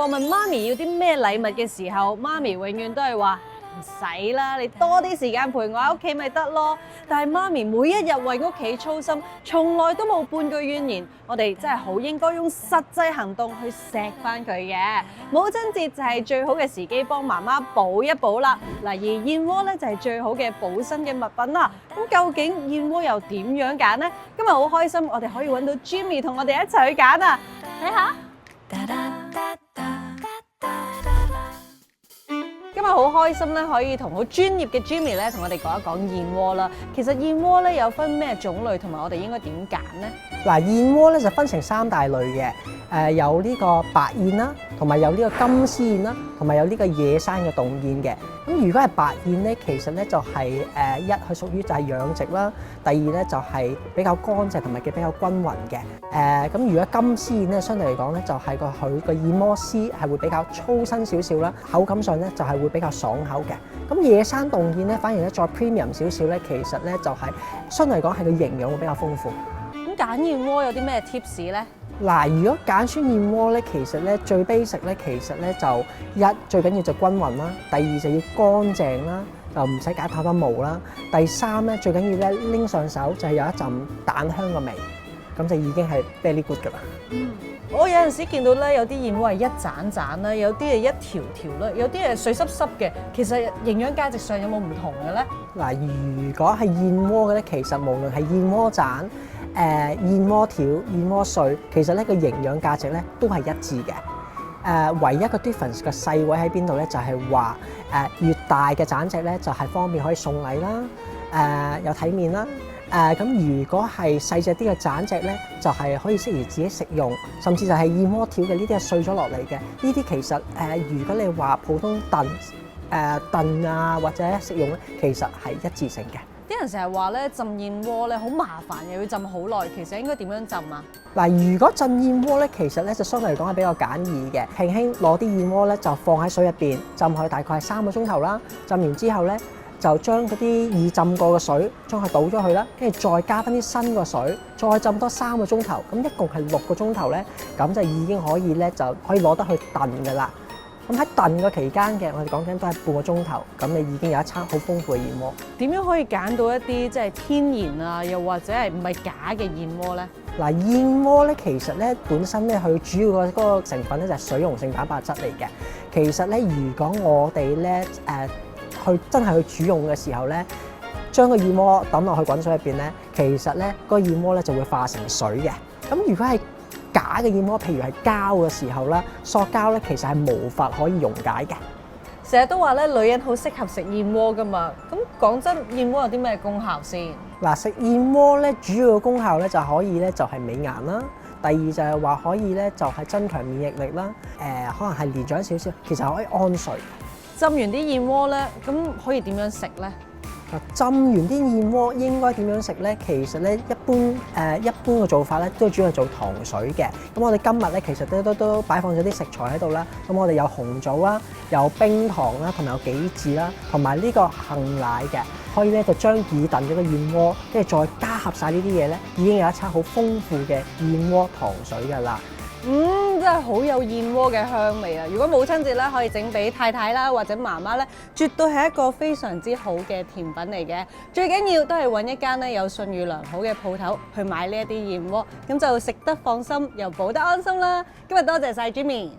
我問媽咪要啲咩禮物嘅時候，媽咪永遠都係話唔使啦，你多啲時間陪我喺屋企咪得咯。但係媽咪每一日為屋企操心，從來都冇半句怨言。我哋真係好應該用實際行動去錫返佢嘅。母親節就係最好嘅時機幫媽媽補一補啦。嗱，而燕窩咧就係最好嘅補身嘅物品啦。咁究竟燕窩又點樣揀呢？今日好開心，我哋可以揾到 Jimmy 同我哋一齊去揀啊！睇下。今日好開心咧，可以同好專業嘅 Jimmy 咧，同我哋講一講燕窩啦。其實燕窩咧有分咩種類，同埋我哋應該點揀呢？嗱，燕窩咧就分成3大類嘅，有呢個白燕啦，同埋有呢個金絲燕啦，同埋有呢個野生嘅洞燕嘅。咁如果係白燕咧，其實咧就係一佢屬於就係養殖啦，第二咧就係比較乾淨同埋嘅比較均勻嘅。咁如果金絲燕咧，相對嚟講咧就係佢個燕窩絲係會比較粗身少少啦，口感上咧就係會比較爽口嘅。咁野生洞燕咧反而咧再 premium 少少咧，其實咧就係相對嚟講係個營養會比較豐富。咁揀燕窩有啲咩 tips 咧？嗱，如果揀選燕窩咧，其實咧最 basic 咧，其實咧就最緊要就均勻啦，第二就要乾淨啦，就唔使解太多毛啦。第三咧最緊要咧拎上手就係有一陣蛋香嘅味，咁就已經係 very good 噶啦。我有陣時見到咧有啲燕窩係一盞盞啦，有啲係一條條啦，有啲係碎濕濕嘅。其實營養價值上有冇唔同嘅咧？嗱，如果係燕窩嘅咧，其實無論係燕窩盞、燕窩條、燕窩碎，其實咧個營養價值咧都係一致嘅。唯一個 difference 嘅細位喺邊度咧？就係話越大嘅盞隻咧，就係方便可以送禮啦，有體面啦。咁如果係細隻啲嘅盞隻咧，就係可以適宜自己食用，甚至就係燕窩條嘅呢啲係碎咗落嚟嘅。呢啲其實如果你話普通燉啊或者食用咧，其實係一致性嘅。啲人成日話咧浸燕窩咧好麻煩，又要浸好耐，其實應該點樣浸啊？嗱，如果浸燕窩咧，其實咧就相對嚟講係比較簡易嘅，輕輕攞啲燕窩咧就放喺水入邊浸佢大概係3個鐘頭啦。浸完之後咧，就將嗰啲已浸過嘅水將佢倒咗去啦，跟住再加翻啲新嘅水，再浸多3個鐘頭，咁一共係6個鐘頭咧，咁就已經可以咧就可以攞得去燉㗎啦。咁喺燉嘅期間嘅，我哋講緊都係半個鐘頭，咁你已經有一餐好豐富嘅燕窩。點樣可以揀到一啲即係天然啊，又或者係唔係假嘅燕窩咧？嗱，燕窩咧其實咧本身咧佢主要嘅嗰個成分咧就係水溶性蛋白質嚟嘅。其實咧，如果我哋咧真係去煮用嘅時候咧，將個燕窩抌落去滾水入邊咧，其實咧嗰個燕窩咧就會化成水嘅。咁如果係假嘅燕窩，譬如係膠嘅時候啦，塑膠咧其實係無法可以溶解嘅。成日都話咧，女人好適合食燕窩噶嘛。咁講真，燕窩有啲咩功效先？嗱，食燕窩咧，主要嘅功效咧就可以咧就係美顏啦。第二就係話可以咧就係增強免疫力啦。可能係年長少少，其實可以安睡。浸完啲燕窩咧，咁可以點樣食咧？浸完啲燕窩應該點樣食咧？其實咧一般嘅做法咧都主要係做糖水嘅。咁我哋今日咧其實都擺放咗啲食材喺度啦。咁我哋有紅棗啦，有冰糖啦，同埋有杞子啦，同埋呢個杏奶嘅。可以咧就將已燉咗個燕窩，跟住再加合晒呢啲嘢咧，已經有一餐好豐富嘅燕窩糖水㗎啦。真係好有燕窩嘅香味啊！如果母親節咧可以整俾太太啦或者媽媽咧，絕對係一個非常之好嘅甜品嚟嘅。最緊要都係揾一間咧有信譽良好嘅鋪頭去買呢一啲燕窩，咁就食得放心又補得安心啦。今日多謝晒 Jimmy。